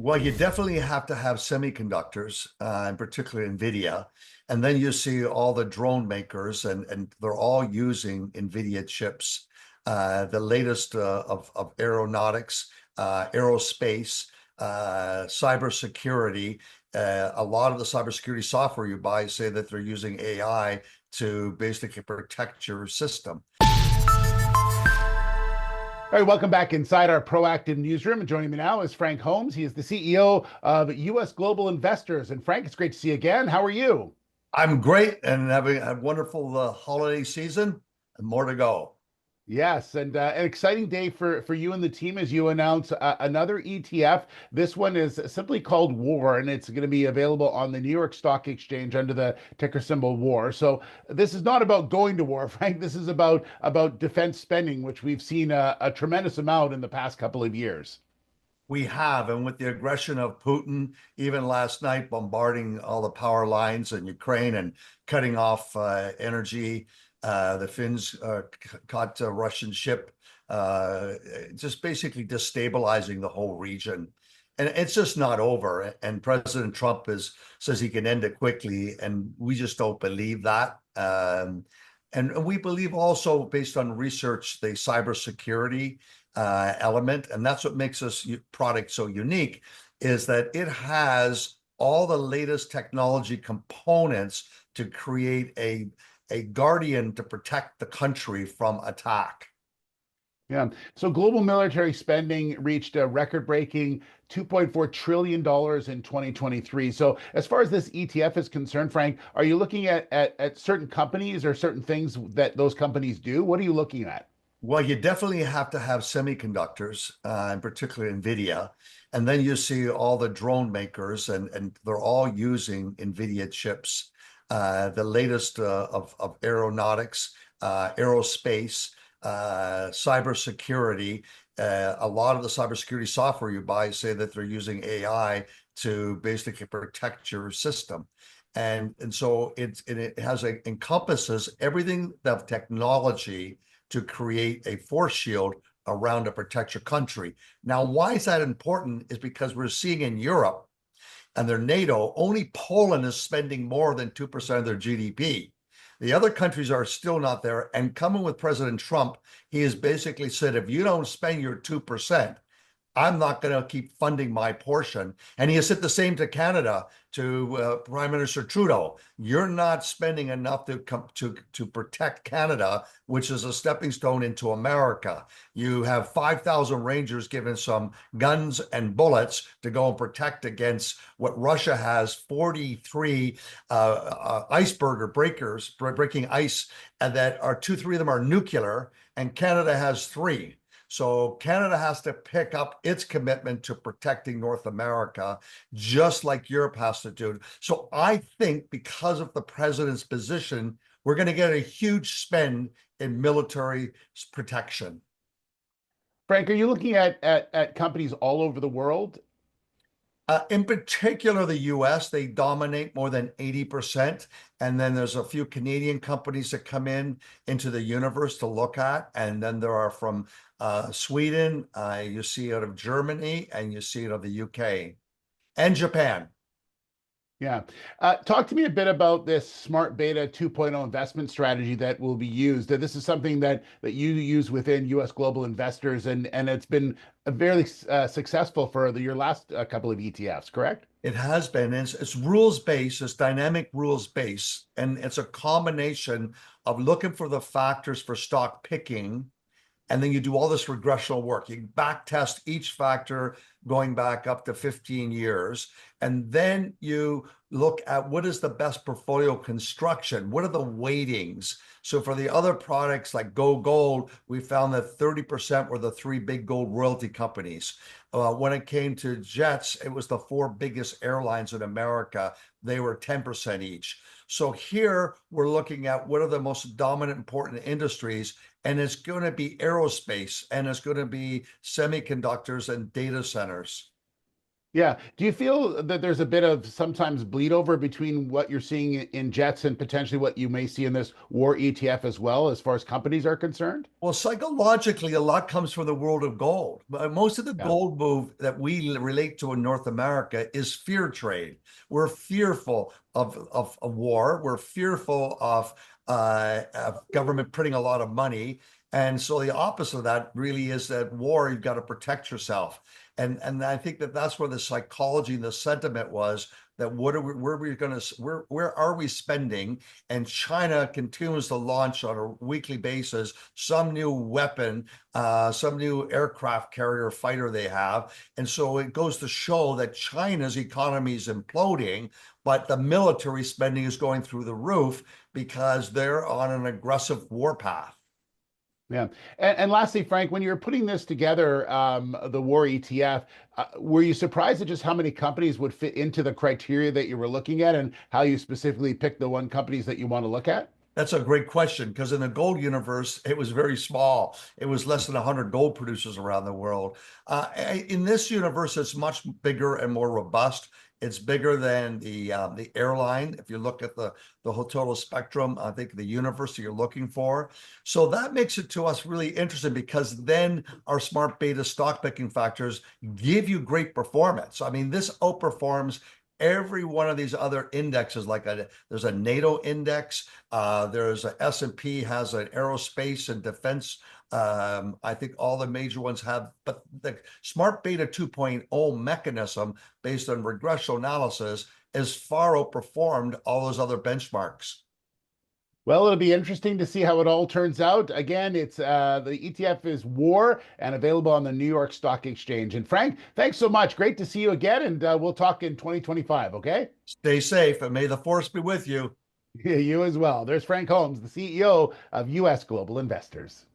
Well, you definitely have to have semiconductors, in particular NVIDIA. And then you see all the drone makers, and they're all using NVIDIA chips. The latest of aeronautics, aerospace, cybersecurity. A lot of the cybersecurity software you buy say that they're using AI to basically protect your system. All right, welcome back inside our proactive newsroom. And joining me now is Frank Holmes. He is the CEO of US Global Investors. And Frank, it's great to see you again. How are you? I'm great and having a wonderful holiday season and more to go. Yes, and an exciting day for you and the team as you announce another ETF. This one is simply called War, and it's going to be available on the New York Stock Exchange under the ticker symbol WAR. So this is not about going to war, Frank. This is about defense spending, which we've seen a tremendous amount in the past couple of years. We have, and with the aggression of Putin, even last night, bombarding all the power lines in Ukraine and cutting off energy. The Finns caught a Russian ship, just basically destabilizing the whole region. And it's just not over. And President Trump says he can end it quickly, and we just don't believe that. And we believe also, based on research, the cybersecurity element, and that's what makes this product so unique, is that it has all the latest technology components to create a guardian to protect the country from attack. Yeah. So global military spending reached a record-breaking $2.4 trillion in 2023. So as far as this ETF is concerned, Frank, are you looking at certain companies or certain things that those companies do? What are you looking at? Well, you definitely have to have semiconductors, in particular NVIDIA. And then you see all the drone makers, and they're all using NVIDIA chips. The latest of aeronautics, aerospace, cybersecurity. A lot of the cybersecurity software you buy say that they're using AI to basically protect your system. And so it encompasses everything of technology to create a force shield around to protect your country. Now, why is that important is because we're seeing in Europe and their NATO, only Poland is spending more than 2% of their GDP. The other countries are still not there. And coming with President Trump, he has basically said, if you don't spend your 2%, I'm not going to keep funding my portion. And he has said the same to Canada, to Prime Minister Trudeau. You're not spending enough to protect Canada, which is a stepping stone into America. You have 5,000 Rangers given some guns and bullets to go and protect against what Russia has 43 iceberg breakers breaking ice, and that are 3 of them are nuclear, and Canada has 3. So Canada has to pick up its commitment to protecting North America, just like Europe has to do. So I think because of the president's position, we're going to get a huge spend in military protection. Frank, are you looking at companies all over the world? In particular, the US, they dominate more than 80%. And then there's a few Canadian companies that come into the universe to look at. And then there are from Sweden, you see out of Germany, and you see it out of the UK and Japan. Yeah. Talk to me a bit about this smart beta 2.0 investment strategy that will be used. This is something that you use within US Global Investors, and it's been very successful for your last couple of ETFs, correct? It has been. It's rules-based, it's dynamic rules-based, and it's a combination of looking for the factors for stock picking. And then you do all this regressional work. You back test each factor going back up to 15 years. And then you look at what is the best portfolio construction? What are the weightings? So for the other products like Go Gold, we found that 30% were the 3 big gold royalty companies. When it came to Jets, it was the 4 biggest airlines in America. They were 10% each. So here we're looking at what are the most dominant important industries, and it's going to be aerospace, and it's going to be semiconductors and data centers. Yeah. Do you feel that there's a bit of sometimes bleed over between what you're seeing in Jets and potentially what you may see in this War ETF as well, as far as companies are concerned? Well, psychologically, a lot comes from the world of gold. Most of the Yeah. gold move that we relate to in North America is fear trade. We're fearful of a war. We're fearful of government printing a lot of money. And so the opposite of that really is that war, you've got to protect yourself. And I think that that's where the psychology and the sentiment was that where are we going to, where are we spending? And China continues to launch on a weekly basis some new weapon, some new aircraft carrier fighter they have. And so it goes to show that China's economy is imploding, but the military spending is going through the roof because they're on an aggressive war path. Yeah. And lastly, Frank, when you're putting this together, the War ETF, were you surprised at just how many companies would fit into the criteria that you were looking at and how you specifically picked the one companies that you want to look at? That's a great question because in the gold universe, it was very small. It was less than 100 gold producers around the world. In this universe, it's much bigger and more robust. It's bigger than the airline. If you look at the whole total spectrum, I think the universe that you're looking for. So that makes it to us really interesting because then our smart beta stock picking factors give you great performance. I mean, this outperforms every one of these other indexes. There's a NATO index, there's a S&P has an aerospace and defense. I think all the major ones have, but the smart beta 2.0 mechanism based on regression analysis is far outperformed all those other benchmarks. Well, it'll be interesting to see how it all turns out. Again, it's the ETF is War and available on the New York Stock Exchange. And Frank, thanks so much. Great to see you again, and we'll talk in 2025. Okay? Stay safe and may the force be with you. You as well. There's Frank Holmes, the CEO of US Global Investors.